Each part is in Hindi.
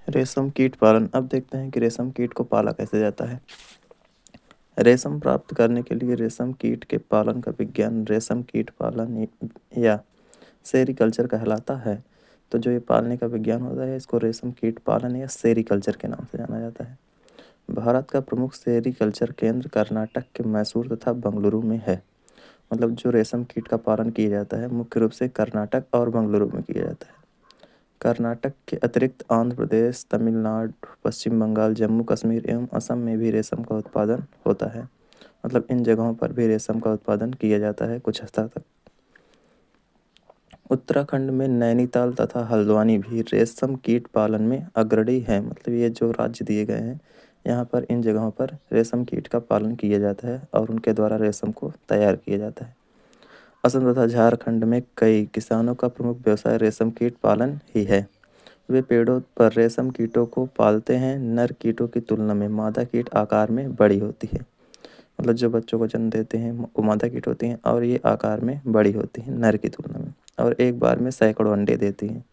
रेशम कीट पालन। अब देखते हैं कि रेशम कीट को पाला कैसे जाता है। रेशम प्राप्त करने के लिए रेशम कीट के पालन का विज्ञान रेशम कीट पालन या सेरीकल्चर कहलाता है। तो जो ये पालने का विज्ञान होता है इसको रेशम कीट पालन या सेरीकल्चर के नाम से जाना जाता है। भारत का प्रमुख सेरीकल्चर केंद्र कर्नाटक के मैसूर तथा बंगलुरु में है। मतलब जो रेशम कीट का पालन किया जाता है मुख्य रूप से कर्नाटक और बंगलुरु में किया जाता है। कर्नाटक के अतिरिक्त आंध्र प्रदेश, तमिलनाडु, पश्चिम बंगाल, जम्मू कश्मीर एवं असम में भी रेशम का उत्पादन होता है। मतलब इन जगहों पर भी रेशम का उत्पादन किया जाता है कुछ हद तक। उत्तराखंड में नैनीताल तथा हल्द्वानी भी रेशम कीट पालन में अग्रणी है। मतलब ये जो राज्य दिए गए हैं यहाँ पर इन जगहों पर रेशम कीट का पालन किया जाता है और उनके द्वारा रेशम को तैयार किया जाता है। असम तथा झारखंड में कई किसानों का प्रमुख व्यवसाय रेशम कीट पालन ही है। वे पेड़ों पर रेशम कीटों को पालते हैं। नर कीटों की तुलना में मादा कीट आकार में बड़ी होती है। मतलब जो बच्चों को जन्म देते हैं वो मादा कीट होती हैं और ये आकार में बड़ी होती हैं नर की तुलना में, और एक बार में सैकड़ों अंडे देती हैं।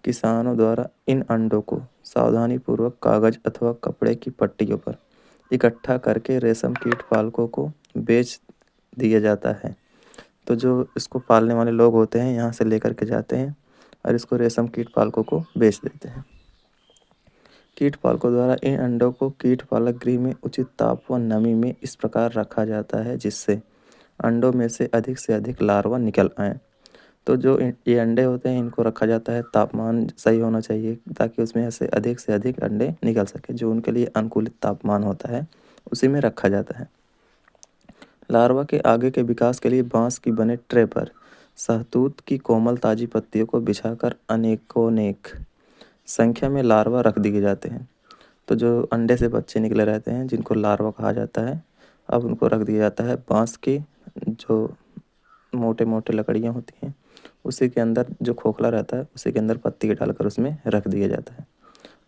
किसानों द्वारा इन अंडों को सावधानीपूर्वक कागज अथवा कपड़े की पट्टियों पर इकट्ठा करके रेशम कीट पालकों को बेच दिया जाता है। तो जो इसको पालने वाले लोग होते हैं यहाँ से लेकर के जाते हैं और इसको रेशम कीट पालकों को बेच देते हैं। कीट पालकों द्वारा इन अंडों को कीट पालक गृह में उचित ताप व नमी में इस प्रकार रखा जाता है जिससे अंडों में से अधिक लार्वा निकल आएँ। तो जो ये अंडे होते हैं इनको रखा जाता है, तापमान सही होना चाहिए ताकि उसमें से अधिक अंडे निकल सके। जो उनके लिए अनुकूलित तापमान होता है उसी में रखा जाता है। लार्वा के आगे के विकास के लिए बांस की बने ट्रे पर शहतूत की कोमल ताजी पत्तियों को बिछाकर अनेकोनेक संख्या में लार्वा रख दिए जाते हैं। तो जो अंडे से बच्चे निकले रहते हैं जिनको लार्वा कहा जाता है, अब उनको रख दिया जाता है बांस की जो मोटे मोटे लकड़ियाँ होती हैं उसी के अंदर, जो खोखला रहता है उसी के अंदर पत्ती डालकर उसमें रख दिया जाता है।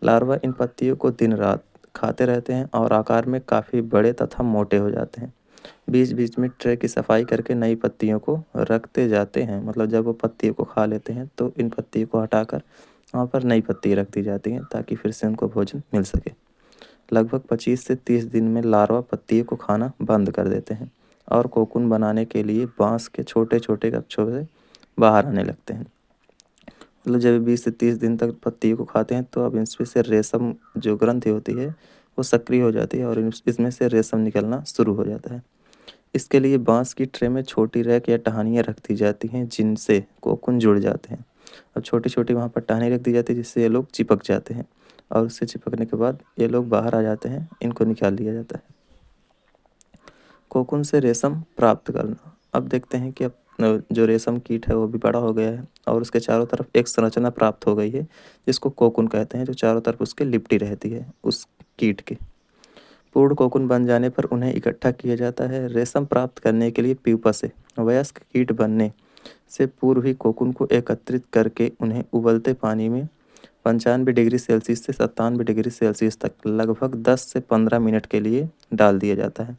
लार्वा इन पत्तियों को दिन रात खाते रहते हैं और आकार में काफ़ी बड़े तथा मोटे हो जाते हैं। बीच बीच में ट्रे की सफाई करके नई पत्तियों को रखते जाते हैं। मतलब जब वो पत्तियों को खा लेते हैं तो इन पत्तियों को हटाकर वहाँ पर नई पत्ती रख दी जाती हैं ताकि फिर से उनको भोजन मिल सके। लगभग 25 से 30 दिन में लार्वा पत्तियों को खाना बंद कर देते हैं और कोकून बनाने के लिए बांस के छोटे छोटे कक्षों से बाहर आने लगते हैं। मतलब जब 20 से 30 दिन तक पत्तियों को खाते हैं तो अब इसमें से रेशम जो ग्रंथि होती है वो सक्रिय हो जाती है और इसमें से रेशम निकलना शुरू हो जाता है। इसके लिए बांस की ट्रे में छोटी रैक या टहनियाँ रख दी जाती हैं जिनसे कोकून जुड़ जाते हैं। अब छोटी छोटी वहाँ पर टहनी रख दी जाती है जिससे ये लोग चिपक जाते हैं और उससे चिपकने के बाद ये लोग बाहर आ जाते हैं, इनको निकाल लिया जाता है। कोकून से रेशम प्राप्त करना। अब देखते हैं कि अब जो रेशम कीट है वो भी बड़ा हो गया है और उसके चारों तरफ एक संरचना प्राप्त हो गई है जिसको कोकून कहते हैं, जो चारों तरफ उसके लिपटी रहती है उस कीट के। पूर्ण कोकून बन जाने पर उन्हें इकट्ठा किया जाता है। रेशम प्राप्त करने के लिए प्यूपा से वयस्क कीट बनने से पूर्व ही कोकून को एकत्रित करके उन्हें उबलते पानी में 95 डिग्री सेल्सियस से 97 डिग्री सेल्सियस तक लगभग 10 से 15 मिनट के लिए डाल दिया जाता है।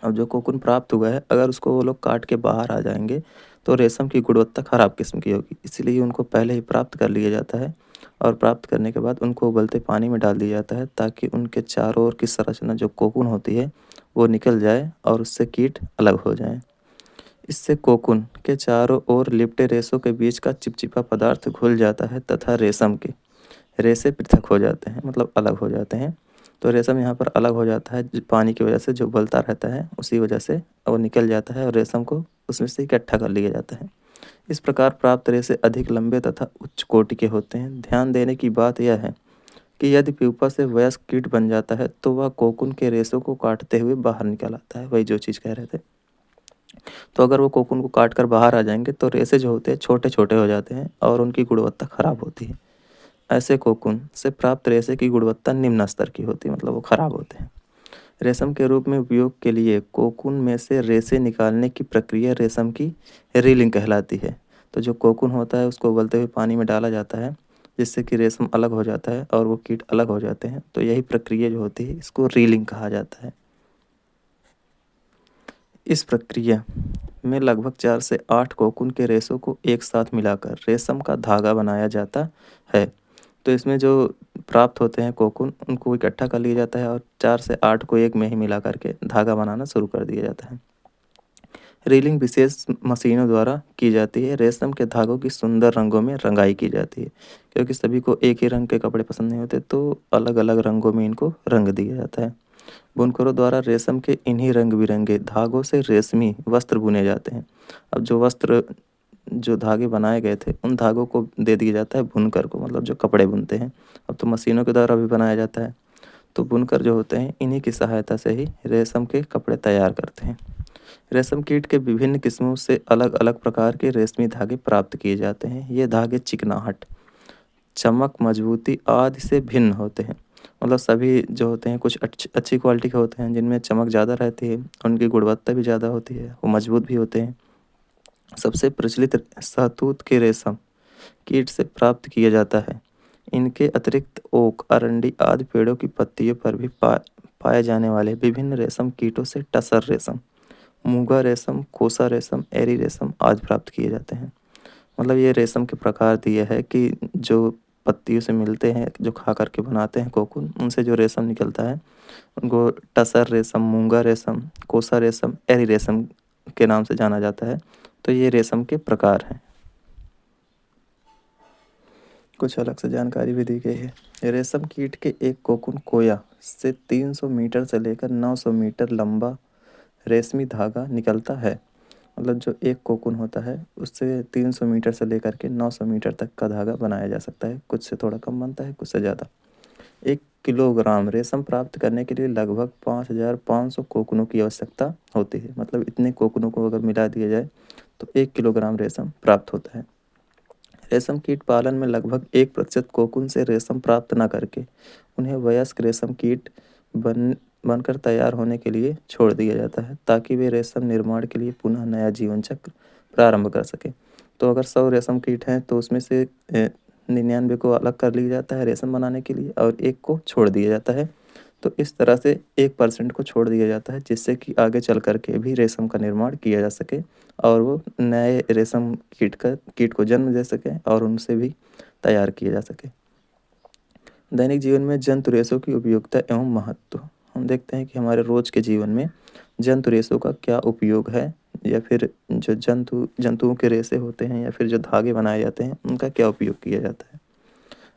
अब जो कोकून प्राप्त हुआ है अगर उसको वो लोग काट के बाहर आ जाएंगे तो रेशम की गुणवत्ता खराब किस्म की होगी, इसलिए उनको पहले ही प्राप्त कर लिया जाता है और प्राप्त करने के बाद उनको उबलते पानी में डाल दिया जाता है ताकि उनके चारों ओर की संरचना जो कोकून होती है वो निकल जाए और उससे कीट अलग हो जाएं। इससे कोकून के चारों ओर लिपटे रेशों के बीच का चिपचिपा पदार्थ घुल जाता है तथा रेशम के रेशे पृथक हो जाते हैं, मतलब अलग हो जाते हैं। तो रेशम यहाँ पर अलग हो जाता है पानी की वजह से, जो उबलता रहता है उसी वजह से वो निकल जाता है और रेशम को उसमें से इकट्ठा कर लिया जाता है। इस प्रकार प्राप्त रेशे अधिक लंबे तथा उच्च कोटि के होते हैं। ध्यान देने की बात यह है कि यदि प्यूपा से वयस्क कीट बन जाता है तो वह कोकून के रेशों को काटते हुए बाहर निकल आता है, वही जो चीज़ कह रहे थे। तो अगर वो कोकून को काट कर बाहर आ जाएंगे तो रेशे जो होते हैं छोटे छोटे हो जाते हैं और उनकी गुणवत्ता खराब होती है। ऐसे कोकून से प्राप्त रेशे की गुणवत्ता निम्न स्तर की होती है, मतलब वो खराब होते हैं। रेशम के रूप में उपयोग के लिए कोकून में से रेशे निकालने की प्रक्रिया रेशम की रीलिंग कहलाती है। तो जो कोकून होता है उसको उबलते हुए पानी में डाला जाता है जिससे कि रेशम अलग हो जाता है और वो कीट अलग हो जाते हैं। तो यही प्रक्रिया जो होती है इसको रीलिंग कहा जाता है। इस प्रक्रिया में लगभग 4 से 8 कोकून के रेशों को एक साथ मिलाकर रेशम का धागा बनाया जाता है। तो इसमें जो प्राप्त होते हैं कोकून, उनको इकट्ठा कर लिया जाता है और 4 से 8 को एक में ही मिला करके धागा बनाना शुरू कर दिया जाता है। रीलिंग विशेष मशीनों द्वारा की जाती है। रेशम के धागों की सुंदर रंगों में रंगाई की जाती है, क्योंकि सभी को एक ही रंग के कपड़े पसंद नहीं होते, तो अलग अलग रंगों में इनको रंग दिया जाता है। बुनकरों द्वारा रेशम के इन्हीं रंग बिरंगे धागों से रेशमी वस्त्र बुने जाते हैं। अब जो धागे बनाए गए थे उन धागों को दे दिया जाता है बुनकर को, मतलब जो कपड़े बुनते हैं। अब तो मशीनों के द्वारा भी बनाया जाता है, तो बुनकर जो होते हैं इन्हीं की सहायता से ही रेशम के कपड़े तैयार करते हैं। रेशम कीट के विभिन्न किस्मों से अलग अलग प्रकार के रेशमी धागे प्राप्त किए जाते हैं। ये धागे चिकनाहट, चमक, मजबूती आदि से भिन्न होते हैं। मतलब सभी जो होते हैं कुछ अच्छी क्वालिटी के होते हैं, जिनमें चमक ज़्यादा रहती है, उनकी गुणवत्ता भी ज़्यादा होती है, वो मजबूत भी होते हैं। सबसे प्रचलित शहतूत के रेशम कीट से प्राप्त किया जाता है। इनके अतिरिक्त ओक, अरंडी आदि पेड़ों की पत्तियों पर भी पाए जाने वाले विभिन्न रेशम कीटों से टसर रेशम, मूंगा रेशम, कोसा रेशम, एरी रेशम आदि प्राप्त किए जाते हैं। मतलब ये रेशम के प्रकार दिए है कि जो पत्तियों से मिलते हैं, जो खा करके बनाते हैं कोकून, उनसे जो रेशम निकलता है उनको टसर रेशम, मूंगा रेशम, कोसा रेशम, एरी रेशम के नाम से जाना जाता है। तो ये रेशम के प्रकार हैं। कुछ अलग से जानकारी भी दी गई है। रेशम कीट के एक कोकून कोया से 300 मीटर से लेकर 900 मीटर लंबा रेशमी धागा निकलता है। मतलब जो एक कोकून होता है उससे 300 मीटर से लेकर के 900 मीटर तक का धागा बनाया जा सकता है। कुछ से थोड़ा कम बनता है, कुछ से ज़्यादा। 1 किलोग्राम रेशम प्राप्त करने के लिए लगभग 5500 कोकूनों की आवश्यकता होती है। मतलब इतने कोकूनों को अगर मिला दिया जाए तो 1 किलोग्राम रेशम प्राप्त होता है। रेशम कीट पालन में लगभग 1% कोकून से रेशम प्राप्त न करके उन्हें वयस्क रेशम कीट बनकर तैयार होने के लिए छोड़ दिया जाता है, ताकि वे रेशम निर्माण के लिए पुनः नया जीवन चक्र प्रारंभ कर सकें। तो अगर 100 रेशम कीट हैं तो उसमें से 99 को अलग कर लिया जाता है रेशम बनाने के लिए और एक को छोड़ दिया जाता है। तो इस तरह से 1% को छोड़ दिया जाता है, जिससे कि आगे चल कर के भी रेशम का निर्माण किया जा सके और वो नए रेशम कीट को जन्म दे सके और उनसे भी तैयार किया जा सके। दैनिक जीवन में जंतु रेशों की उपयोगिता एवं महत्व। हम देखते हैं कि हमारे रोज के जीवन में जंतु रेशों का क्या उपयोग है, या फिर जो जंतुओं के रेशे होते हैं या फिर जो धागे बनाए जाते हैं उनका क्या उपयोग किया जाता है।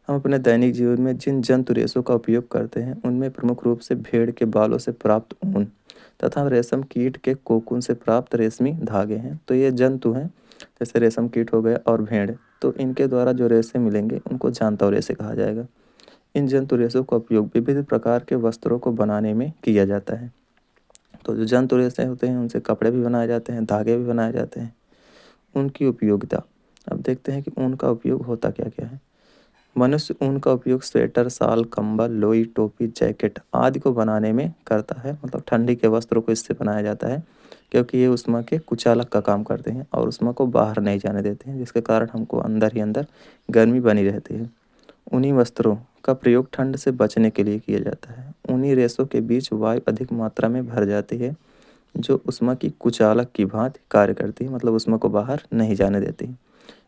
हम अपने दैनिक जीवन में जिन जंतु रेशों का उपयोग करते हैं उनमें प्रमुख रूप से भेड़ के बालों से प्राप्त ऊन तथा रेशम कीट के कोकून से प्राप्त रेशमी धागे हैं। तो ये जंतु हैं, जैसे रेशम कीट हो गए और भेड़, तो इनके द्वारा जो रेशे मिलेंगे उनको जानताव रेशे कहा जाएगा। इन जंतु रेशों का उपयोग विविध प्रकार के वस्त्रों को बनाने में किया जाता है। तो जो जंतु रेशे होते हैं उनसे कपड़े भी बनाए जाते हैं, धागे भी बनाए जाते हैं। उनकी उपयोगिता, अब देखते हैं कि ऊन का उपयोग होता क्या क्या है। मनुष्य ऊन का उपयोग स्वेटर, शाल, कंबल, लोई, टोपी, जैकेट आदि को बनाने में करता है। मतलब ठंडी के वस्त्रों को इससे बनाया जाता है, क्योंकि ये उष्मा के कुचालक का काम करते हैं और उष्मा को बाहर नहीं जाने देते हैं, जिसके कारण हमको अंदर ही अंदर गर्मी बनी रहती है। ऊनी वस्त्रों का प्रयोग ठंड से बचने के लिए किया जाता है। ऊनी रेशों के बीच वायु अधिक मात्रा में भर जाती है, जो उष्मा की कुचालक की भांति कार्य करती है, मतलब उष्मा को बाहर नहीं जाने देती।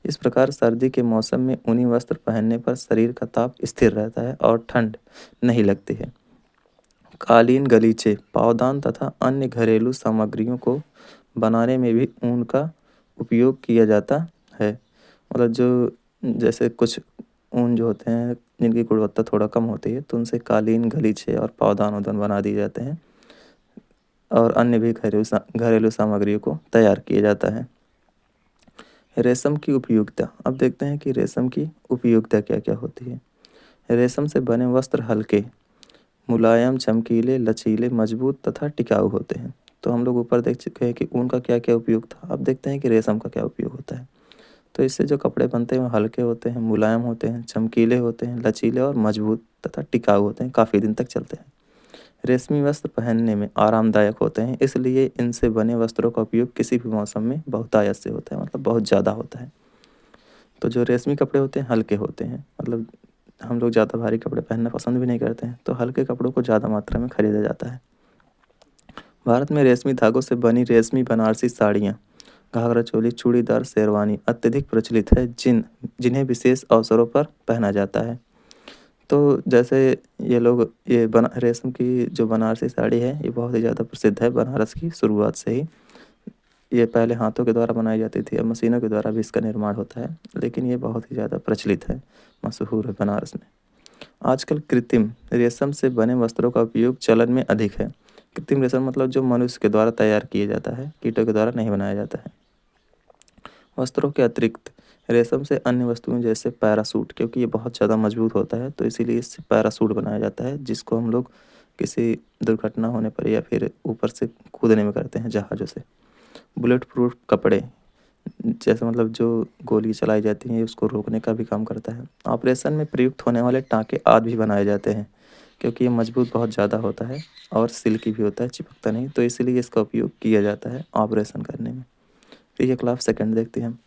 इस प्रकार सर्दी के मौसम में ऊनी वस्त्र पहनने पर शरीर का ताप स्थिर रहता है और ठंड नहीं लगती है। कालीन, गलीचे, पावदान तथा अन्य घरेलू सामग्रियों को बनाने में भी ऊन का उपयोग किया जाता है। मतलब जो जैसे कुछ ऊन जो होते हैं जिनकी गुणवत्ता थोड़ा कम होती है, तो उनसे कालीन, गलीचे और पावदान उदन बना दिए जाते हैं और अन्य भी घरेलू सामग्रियों को तैयार किया जाता है। रेशम की उपयोगिता, अब देखते हैं कि रेशम की उपयोगिता क्या क्या होती है। रेशम से बने वस्त्र हल्के, मुलायम, चमकीले, लचीले, मजबूत तथा टिकाऊ होते हैं। तो हम लोग ऊपर देख चुके हैं कि ऊन का क्या क्या उपयोग था। अब देखते हैं कि रेशम का क्या उपयोग होता है। तो इससे जो कपड़े बनते हैं वो हल्के होते हैं, मुलायम होते हैं, चमकीले होते हैं, लचीले और मजबूत तथा टिकाऊ होते हैं, काफ़ी दिन तक चलते हैं। रेशमी वस्त्र पहनने में आरामदायक होते हैं, इसलिए इनसे बने वस्त्रों का उपयोग किसी भी मौसम में बहुतायत से होता है, मतलब बहुत ज़्यादा होता है। तो जो रेशमी कपड़े होते हैं हल्के होते हैं, मतलब हम लोग ज़्यादा भारी कपड़े पहनना पसंद भी नहीं करते हैं, तो हल्के कपड़ों को ज़्यादा मात्रा में खरीदा जाता है। भारत में रेशमी धागों से बनी रेशमी बनारसी साड़ियाँ, घाघरा चोली, चूड़ीदार, शेरवानी अत्यधिक प्रचलित है, जिन्हें विशेष अवसरों पर पहना जाता है। तो जैसे ये लोग ये बना रेशम की जो बनारसी साड़ी है, ये बहुत ही ज़्यादा प्रसिद्ध है बनारस की शुरुआत से ही। ये पहले हाथों के द्वारा बनाई जाती थी, अब मशीनों के द्वारा भी इसका निर्माण होता है, लेकिन ये बहुत ही ज़्यादा प्रचलित है, मशहूर है बनारस में। आजकल कृत्रिम रेशम से बने वस्त्रों का उपयोग चलन में अधिक है। कृत्रिम रेशम मतलब जो मनुष्य के द्वारा तैयार किया जाता है, कीटों के द्वारा नहीं बनाया जाता है। वस्त्रों के अतिरिक्त रेशम से अन्य वस्तुएं जैसे पैरासूट, क्योंकि ये बहुत ज़्यादा मजबूत होता है तो इसीलिए इससे पैरासूट बनाया जाता है, जिसको हम लोग किसी दुर्घटना होने पर या फिर ऊपर से कूदने में करते हैं जहाज़ों से। बुलेट प्रूफ कपड़े, जैसे मतलब जो गोली चलाई जाती है उसको रोकने का भी काम करता है। ऑपरेशन में प्रयुक्त होने वाले टाँके आदि भी बनाए जाते हैं, क्योंकि ये मजबूत बहुत ज़्यादा होता है और सिल्की भी होता है, चिपकता नहीं, तो इसीलिए इसका उपयोग किया जाता है ऑपरेशन करने में। तो ये क्लास सेकंड देखते हैं।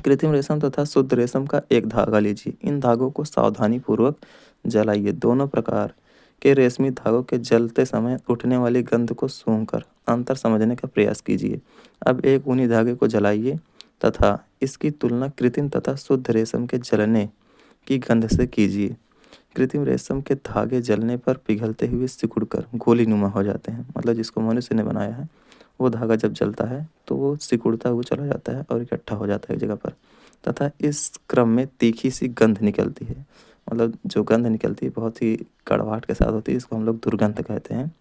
कृत्रिम रेशम तथा शुद्ध रेशम का एक धागा लीजिए, इन धागों को सावधानी पूर्वक जलाइए। दोनों प्रकार के रेशमी धागों के जलते समय उठने वाली गंध को सूंघकर अंतर समझने का प्रयास कीजिए। अब एक ऊनी धागे को जलाइए तथा इसकी तुलना कृत्रिम तथा शुद्ध रेशम के जलने की गंध से कीजिए। कृत्रिम रेशम के धागे जलने पर पिघलते हुए सिकुड़कर गोलीनुमा हो जाते हैं, मतलब जिसको मनुष्य ने बनाया है वो धागा जब जलता है तो वो सिकुड़ता हुआ चला जाता है और इकट्ठा हो जाता है एक जगह पर, तथा इस क्रम में तीखी सी गंध निकलती है। मतलब जो गंध निकलती है बहुत ही कड़वाहट के साथ होती है, इसको हम लोग दुर्गंध कहते हैं।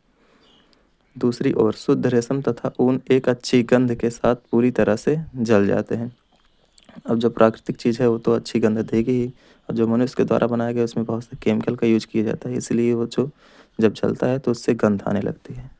दूसरी ओर शुद्ध रेशम तथा ऊन एक अच्छी गंध के साथ पूरी तरह से जल जाते हैं। अब जो प्राकृतिक चीज़ है वो तो अच्छी गंध देगी ही, और जो मनुष्य के द्वारा बनाया गया उसमें बहुत से केमिकल का यूज किया जाता है, इसलिए वो जो जब जलता है तो उससे गंध आने लगती है।